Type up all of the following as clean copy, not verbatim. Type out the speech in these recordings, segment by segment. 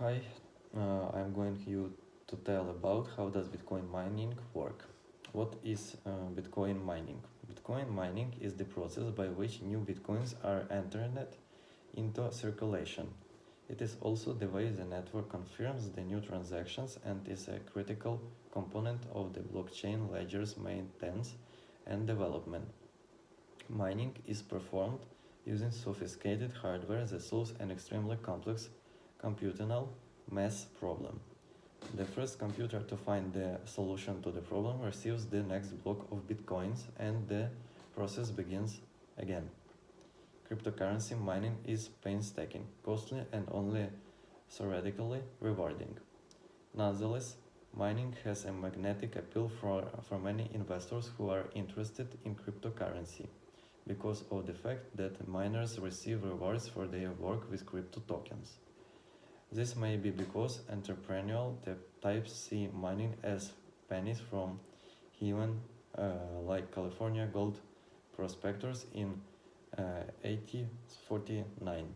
Hi, I'm going to tell about how does Bitcoin mining work. What is Bitcoin mining? Bitcoin mining is the process by which new Bitcoins are entered into circulation. It is also the way the network confirms the new transactions and is a critical component of the blockchain ledger's maintenance and development. Mining is performed using sophisticated hardware that solves an extremely complex computational math problem. The first computer to find the solution to the problem receives the next block of bitcoins and the process begins again. Cryptocurrency mining is painstaking, costly, and only theoretically rewarding. Nonetheless, mining has a magnetic appeal for many investors who are interested in cryptocurrency because of the fact that miners receive rewards for their work with crypto tokens. This may be because entrepreneurial types see mining as pennies from heaven, like California gold prospectors in 1849.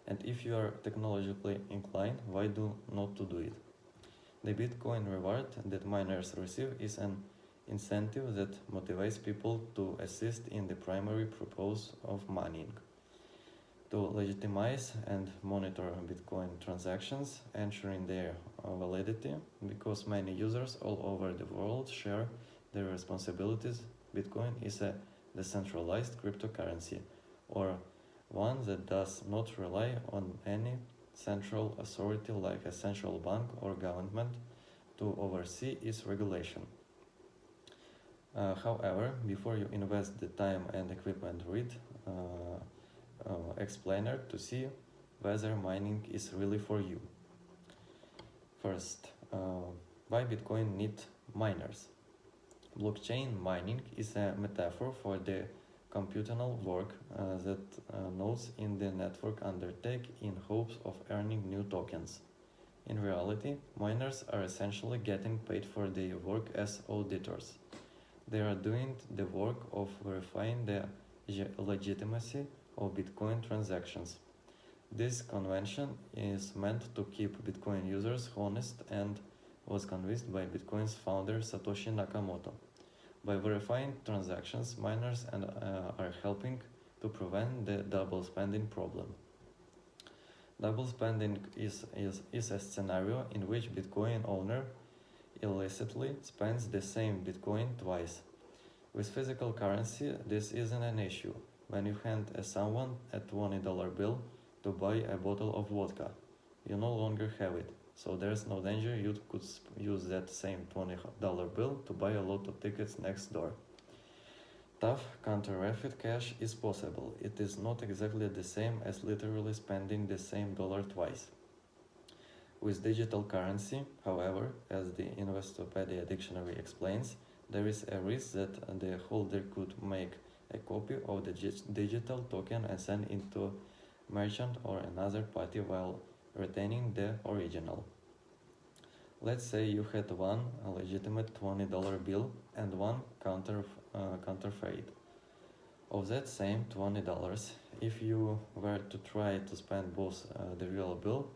And if you are technologically inclined, why not to do it? The Bitcoin reward that miners receive is an incentive that motivates people to assist in the primary purpose of mining. To legitimize and monitor Bitcoin transactions, ensuring their validity, because many users all over the world share their responsibilities. Bitcoin is a decentralized cryptocurrency, or one that does not rely on any central authority like a central bank or government to oversee its regulation. However, before you invest the time and equipment, read explainer to see whether mining is really for you. First, why Bitcoin need miners? Blockchain mining is a metaphor for the computational work that nodes in the network undertake in hopes of earning new tokens. In reality, miners are essentially getting paid for their work as auditors. They are doing the work of verifying the legitimacy of Bitcoin transactions. This convention is meant to keep Bitcoin users honest and was convinced by Bitcoin's founder Satoshi Nakamoto. By verifying transactions, miners are helping to prevent the double spending problem. Double spending is a scenario in which Bitcoin owner illicitly spends the same Bitcoin twice. With physical currency, this isn't an issue. When you hand someone a $20 bill to buy a bottle of vodka, you no longer have it, so there's no danger you could use that same $20 bill to buy a lot of tickets next door. Tough counterfeit cash is possible. It is not exactly the same as literally spending the same dollar twice. With digital currency, however, as the Investopedia dictionary explains, there is a risk that the holder could make a copy of the digital token and send it to a merchant or another party while retaining the original. Let's say you had one legitimate $20 bill and one counterfeit of that same $20. If you were to try to spend both the real bill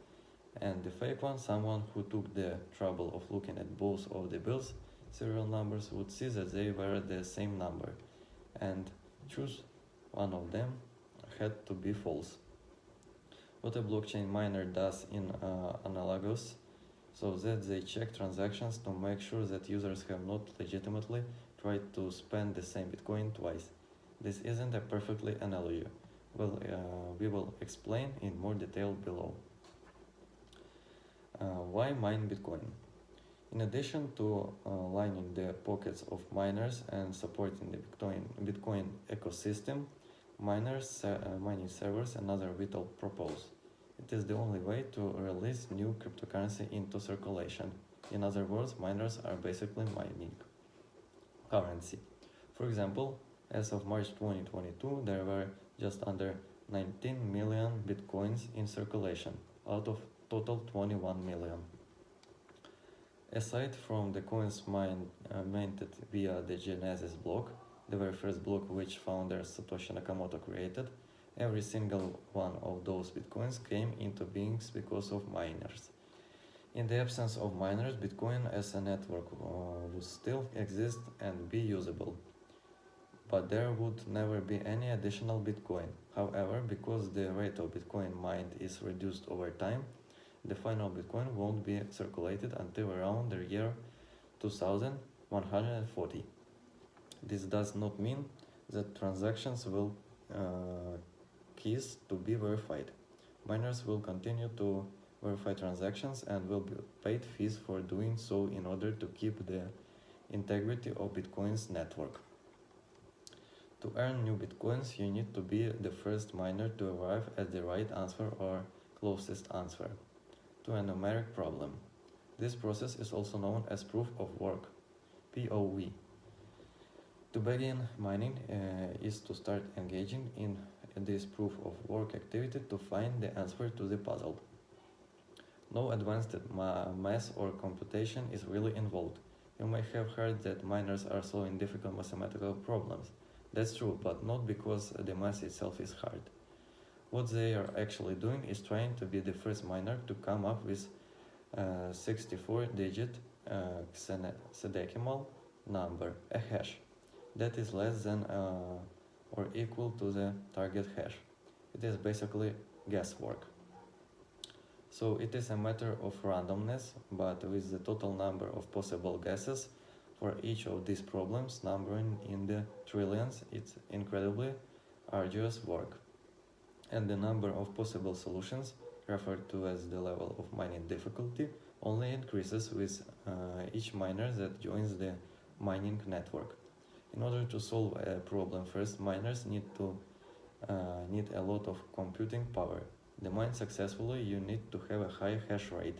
and the fake one, someone who took the trouble of looking at both of the bills' serial numbers would see that they were the same number and choose one of them had to be false. What a blockchain miner does in analogous, so that they check transactions to make sure that users have not legitimately tried to spend the same Bitcoin twice. This isn't a perfectly analogy. Well, we will explain in more detail below. Why mine Bitcoin? In addition to lining the pockets of miners and supporting the Bitcoin ecosystem, mining servers another vital purpose. It is the only way to release new cryptocurrency into circulation. In other words, miners are basically mining currency. For example, as of March 2022, there were just under 19 million Bitcoins in circulation, out of total 21 million. Aside from the coins minted via the Genesis block, the very first block which founder Satoshi Nakamoto created, Every single one of those bitcoins came into being because of miners. In the absence of miners, Bitcoin as a network would still exist and be usable, but there would never be any additional Bitcoin. However, because the rate of Bitcoin mined is reduced over time, the final Bitcoin won't be circulated until around the year 2140. This does not mean that transactions will cease to be verified. Miners will continue to verify transactions and will be paid fees for doing so in order to keep the integrity of Bitcoin's network. To earn new Bitcoins, you need to be the first miner to arrive at the right answer or closest answer to a numeric problem. This process is also known as proof of work, POV. To begin mining is to start engaging in this proof of work activity to find the answer to the puzzle. No advanced math or computation is really involved. You may have heard that miners are solving difficult mathematical problems. That's true, but not because the math itself is hard. What they are actually doing is trying to be the first miner to come up with a 64-digit hexadecimal number, a hash, that is less than or equal to the target hash. It is basically guesswork. So it is a matter of randomness, but with the total number of possible guesses for each of these problems numbering in the trillions, it's incredibly arduous work. And the number of possible solutions, referred to as the level of mining difficulty, only increases with each miner that joins the mining network. In order to solve a problem, first miners need a lot of computing power. To mine successfully, you need to have a high hash rate,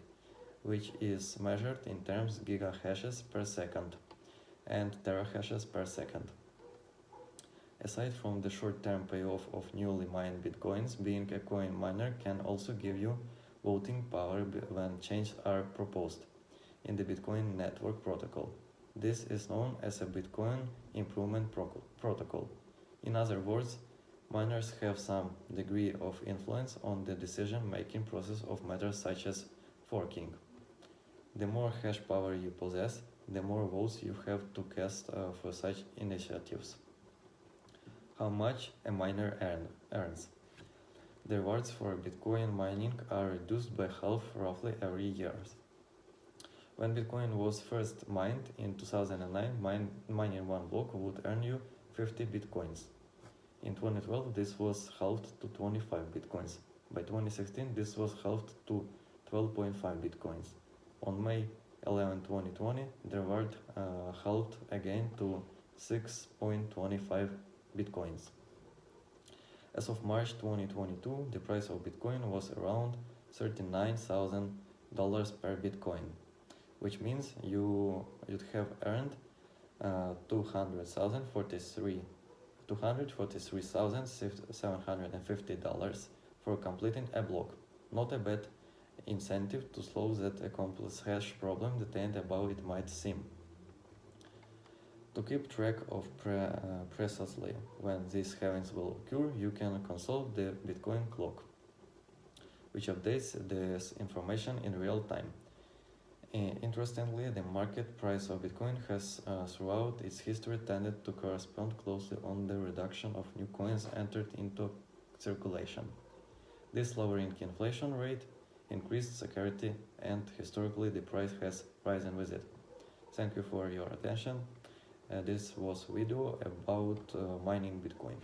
which is measured in terms gigahashes per second and terahashes per second. Aside from the short-term payoff of newly mined bitcoins, being a coin miner can also give you voting power when changes are proposed in the Bitcoin network protocol. This is known as a Bitcoin Improvement Protocol. In other words, miners have some degree of influence on the decision-making process of matters such as forking. The more hash power you possess, the more votes you have to cast for such initiatives. How much a miner earns? The rewards for Bitcoin mining are reduced by half roughly every year. When Bitcoin was first mined in 2009, mining one block would earn you 50 Bitcoins. In 2012, this was halved to 25 Bitcoins. By 2016, this was halved to 12.5 Bitcoins. On May 11, 2020, the reward halved again to 6.25 Bitcoins. As of March 2022, the price of Bitcoin was around $39,000 per Bitcoin, which means you'd have earned $243,750 for completing a block. Not a bad incentive to solve that a complex hash problem that ain't about it might seem. To keep track of precisely when these halvings will occur, you can consult the Bitcoin clock, which updates this information in real time. Interestingly, the market price of Bitcoin has throughout its history tended to correspond closely on the reduction of new coins entered into circulation. This lowering inflation rate increased security, and historically the price has risen with it. Thank you for your attention. This was a video about mining Bitcoin.